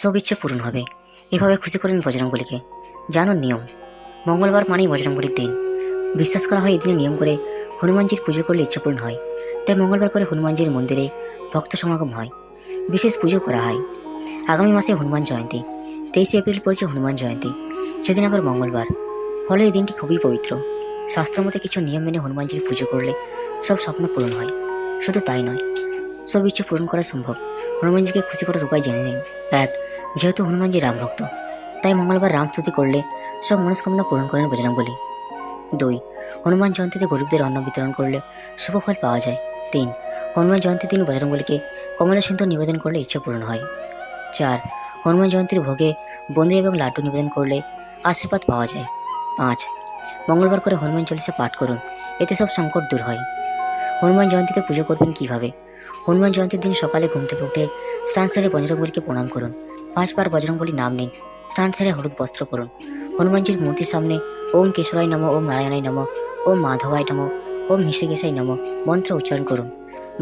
সব ইচ্ছে পূরণ হবে। এভাবে খুশি করেন বজরংবলীকে। জানুন নিয়ম, মঙ্গলবার মানেই বজরংবলীর দিন। বিশ্বাস করা হয় এদিনে নিয়ম করে হনুমানজির পুজো করলে ইচ্ছা পূরণ হয়। তাই মঙ্গলবার করে হনুমানজির মন্দিরে ভক্ত সমাগম হয়, বিশেষ পুজো করা হয়। আগামী মাসে হনুমান জয়ন্তী, 23 এপ্রিল পড়েছে হনুমান জয়ন্তী, সেদিন আবার মঙ্গলবার। ফলে এই দিনটি খুবই পবিত্র। শাস্ত্রমতে কিছু নিয়ম মেনে হনুমানজির পুজো করলে সব স্বপ্ন পূরণ হয়। শুধু তাই নয়, সব ইচ্ছে পূরণ করা সম্ভব। হনুমানজিকে খুশি করার উপায় জেনে নিন। 1. যেহেতু হনুমানজি রাম ভক্ত, তাই মঙ্গলবার রাম স্তুতি করলে সব মনস্কামনা পূরণ করেন বজরংবলী। 2. হনুমান জয়ন্তীতে গরিবদের অন্ন বিতরণ করলে শুভ ফল পাওয়া যায়। 3. হনুমান জয়ন্তীর দিন বজরংবলীকে কমলা সিন্দুর নিবেদন করলে ইচ্ছা পূরণ হয়। 4. হনুমান জয়ন্তীর ভোগে বোঁদে এবং লাড্ডু নিবেদন করলে আশীর্বাদ পাওয়া যায়। 5. মঙ্গলবার করে হনুমান চল্লিশা পাঠ করুন, এতে সব সংকট দূর হয়। হনুমান জয়ন্তীতে পুজো করবেন কিভাবে? হনুমান জয়ন্তীর দিন সকালে ঘুম থেকে উঠে স্নান সেরে বজরংবলীকে প্রণাম করুন। 5 বার বজরংবলী নাম নিন। স্নান সেরে হলুদ বস্ত্র পরুন। হনুমানজির মূর্তির সামনে ওম কেশরায় নমঃ, ওম নারায়ণায় নমঃ, ওম মাধবায় নমঃ, ওম হৃষিকেশায় নমঃ মন্ত্র উচ্চারণ করুন।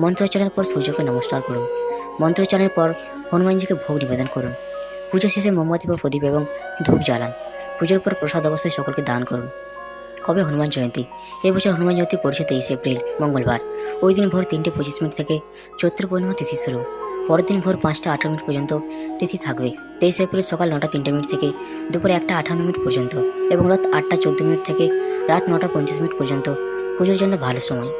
মন্ত্র উচ্চারণের পর সূর্যকে নমস্কার করুন। মন্ত্র উচ্চারণের পর হনুমানজিকে ভোগ নিবেদন করুন। পুজো শেষে মোমবাতি বা প্রদীপ এবং ধূপ জ্বালান। পুজোর পর প্রসাদ অবশ্যই সকলকে দান করুন। কবে হনুমান জয়ন্তী? এবছর হনুমান জয়ন্তী পড়েছে 23 এপ্রিল, মঙ্গলবার। ওই দিন ভোর 3:25 থেকে চৈত্র পূর্ণিমা তিথি শুরু। পরের দিন ভোর 5:18 পর্যন্ত তিথি থাকবে। 23 এপ্রিল সকাল 9:03 থেকে দুপুরে 1:58 পর্যন্ত এবং রাত 8:14 থেকে রাত 9:25 পর্যন্ত পুজোর জন্য ভালো সময়।